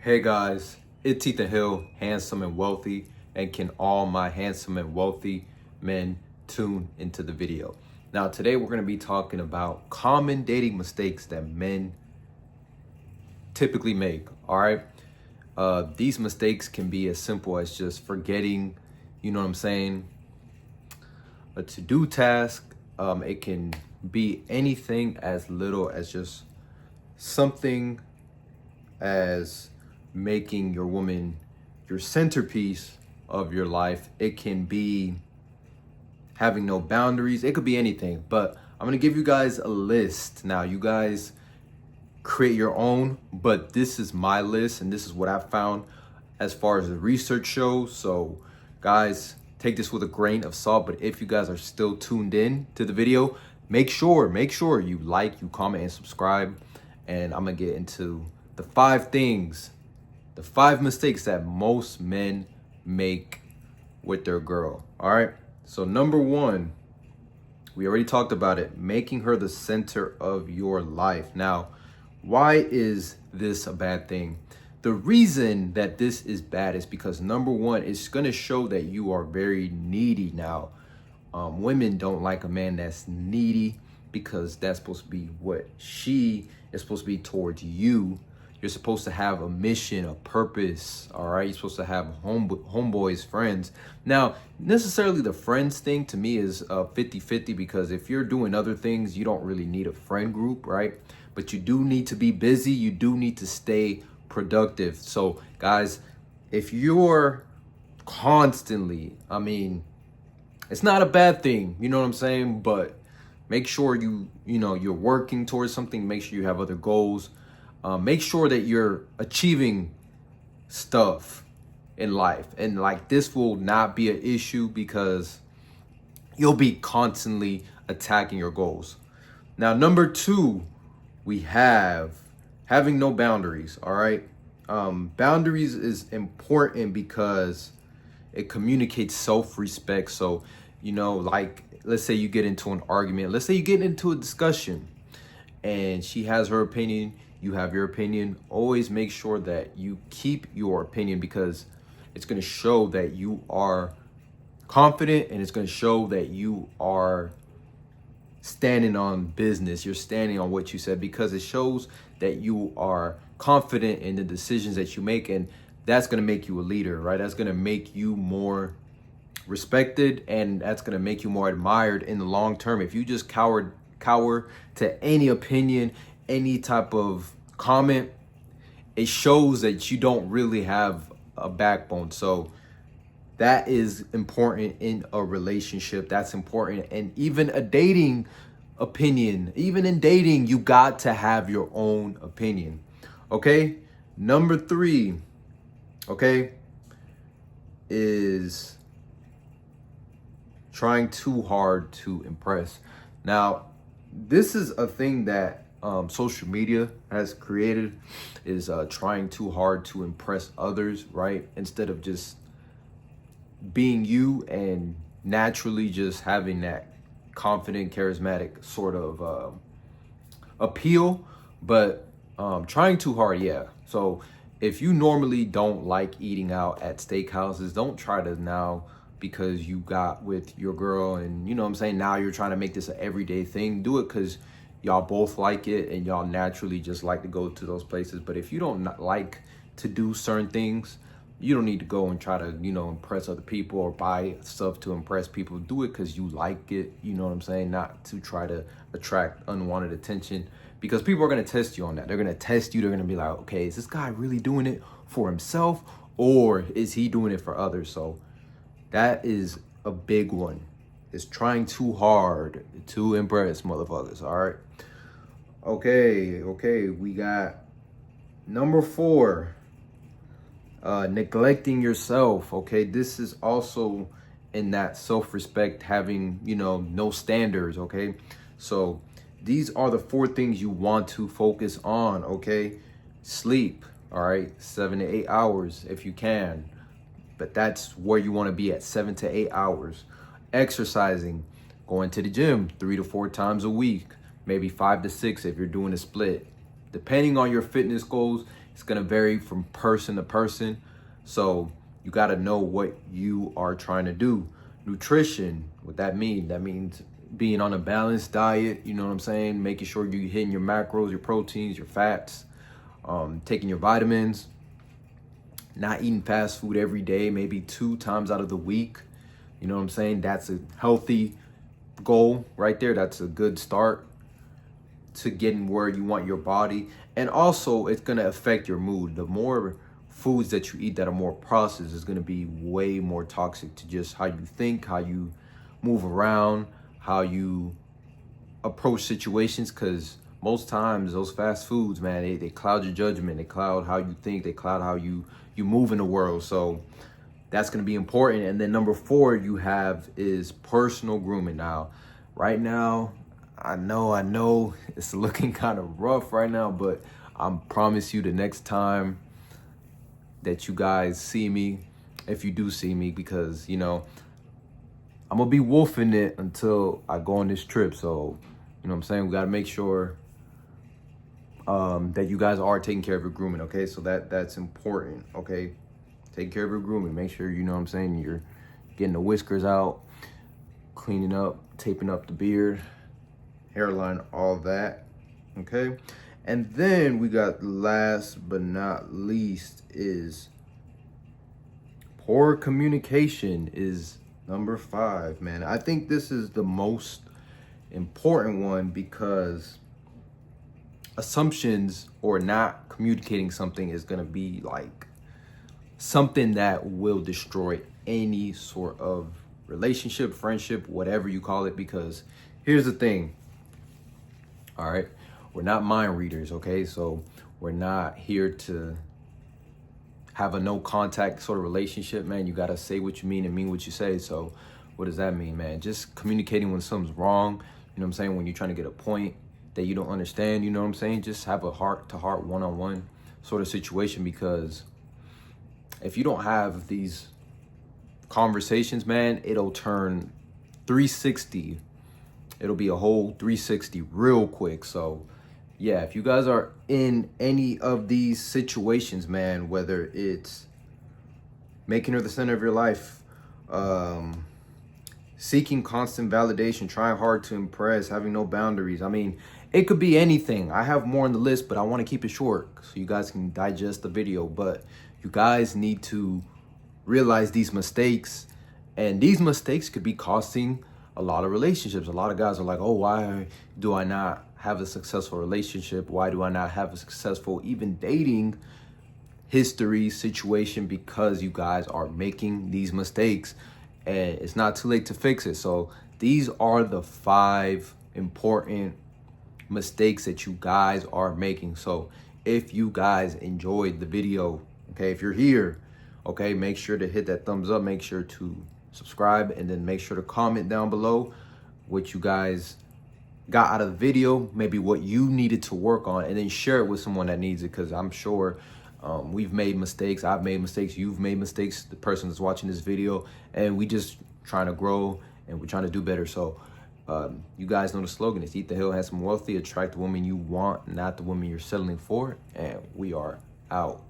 Hey guys, it's Ethan Hill, handsome and wealthy, and can all my handsome and wealthy men tune into the video. Now today we're going to be talking about common dating mistakes that men typically make, all right? These mistakes can be as simple as just forgetting, you know what I'm saying, a to-do task. It can be anything as little as just something as making your woman your centerpiece of your life. It can be having no boundaries. It could be anything, but I'm gonna give you guys a list. Now you guys create your own, but this is my list and this is what I found as far as the research shows. So guys, take this with a grain of salt, but if you guys are still tuned in to the video, make sure you like, you comment, and subscribe. And I'm gonna get into the 5 mistakes that most men make with their girl. All right. So number 1, we already talked about it, making her the center of your life. Now, why is this a bad thing? The reason that this is bad is because number 1, it's going to show that you are very needy. Now, women don't like a man that's needy because that's supposed to be what she is supposed to be towards you. You're supposed to have a mission, a purpose, all right? You're supposed to have homeboys, friends. Now, necessarily the friends thing to me is 50-50 because if you're doing other things, you don't really need a friend group, right? But you do need to be busy. You do need to stay productive. So, guys, if you're constantly, it's not a bad thing, you know what I'm saying? But make sure you're working towards something. Make sure you have other goals. Make sure that you're achieving stuff in life. And like this will not be an issue because you'll be constantly attacking your goals. Now, number 2, we have having no boundaries. All right. Boundaries is important because it communicates self-respect. So, like, let's say you get into an argument. Let's say you get into a discussion and she has her opinion. You have your opinion. Always make sure that you keep your opinion because it's going to show that you are confident and it's going to show that you are standing on business. You're standing on what you said because it shows that you are confident in the decisions that you make, and that's going to make you a leader, right? That's going to make you more respected and that's going to make you more admired in the long term. If you just cower to any opinion, any type of comment, it shows that you don't really have a backbone. So that is important in a relationship. That's important. And even a dating opinion, even in dating, you got to have your own opinion. Okay. Number 3, okay, is trying too hard to impress. Now, this is a thing that social media has created, is trying too hard to impress others, right? Instead of just being you and naturally just having that confident, charismatic sort of appeal, but trying too hard, yeah. So if you normally don't like eating out at steakhouses, don't try to now because you got with your girl and you know what I'm saying, now you're trying to make this an everyday thing. Do it because y'all both like it and y'all naturally just like to go to those places. But if you don't like to do certain things, you don't need to go and try to, impress other people or buy stuff to impress people. Do it because you like it, you know what I'm saying? Not to try to attract unwanted attention, because people are going to test you on that. They're going to test you. They're going to be like, okay, is this guy really doing it for himself or is he doing it for others? So that is a big one. It's trying too hard to impress motherfuckers. All right. Okay. We got number 4, neglecting yourself. Okay. This is also in that self-respect, having, no standards. Okay. So these are the 4 things you want to focus on. Okay. Sleep. All right. 7 to 8 hours if you can, but that's where you want to be at, 7 to 8 hours. Exercising, going to the gym 3 to 4 times a week, maybe 5 to 6 if you're doing a split. Depending on your fitness goals, It's gonna vary from person to person. So you gotta know what you are trying to do. Nutrition, what that mean? That means being on a balanced diet, you know what I'm saying? Making sure you're hitting your macros, your proteins, your fats, taking your vitamins, not eating fast food every day, maybe 2 times out of the week. You know what I'm saying? That's a healthy goal right there. That's a good start to getting where you want your body. And also, it's going to affect your mood. The more foods that you eat that are more processed is going to be way more toxic to just how you think, how you move around, how you approach situations. Because most times those fast foods, man, they cloud your judgment. They cloud how you think. They cloud how you move in the world. So that's going to be important. And then number 4 you have is personal grooming. Now, right now, I know it's looking kind of rough right now, but I promise you the next time that you guys see me, if you do see me, because, you know, I'm going to be wolfing it until I go on this trip. So, you know what I'm saying? We got to make sure that you guys are taking care of your grooming, okay? So that's important, okay? Take care of your grooming. Make sure, you know what I'm saying, you're getting the whiskers out, cleaning up, taping up the beard, hairline, all that, okay? And then we got last but not least is poor communication is number 5, man. I think this is the most important one because assumptions or not communicating something is going to be like something that will destroy any sort of relationship, friendship, whatever you call it. Because here's the thing, all right, we're not mind readers, okay? So we're not here to have a no contact sort of relationship, man. You got to say what you mean and mean what you say. So what does that mean, man? Just communicating when something's wrong, you know what I'm saying? When you're trying to get a point that you don't understand, you know what I'm saying? Just have a heart-to-heart, one-on-one sort of situation, because if you don't have these conversations, man, it'll turn 360. It'll be a whole 360 real quick. So yeah, if you guys are in any of these situations, man, whether it's making her the center of your life, seeking constant validation, trying hard to impress, having no boundaries, I mean, it could be anything. I have more on the list, but I want to keep it short so you guys can digest the video. But you guys need to realize these mistakes, and these mistakes could be costing a lot of relationships. A lot of guys are like, oh, why do I not have a successful relationship? Why do I not have a successful even dating history situation? Because you guys are making these mistakes, and it's not too late to fix it. So these are the 5 important mistakes that you guys are making. So if you guys enjoyed the video, okay, if you're here, okay, make sure to hit that thumbs up, make sure to subscribe, and then make sure to comment down below what you guys got out of the video, maybe what you needed to work on, and then share it with someone that needs it, because I'm sure we've made mistakes, I've made mistakes, you've made mistakes, the person that's watching this video, and we just trying to grow and we're trying to do better. So you guys know the slogan, it's eat the hill, handsome, wealthy, attract the woman you want, not the woman you're settling for, and we are out.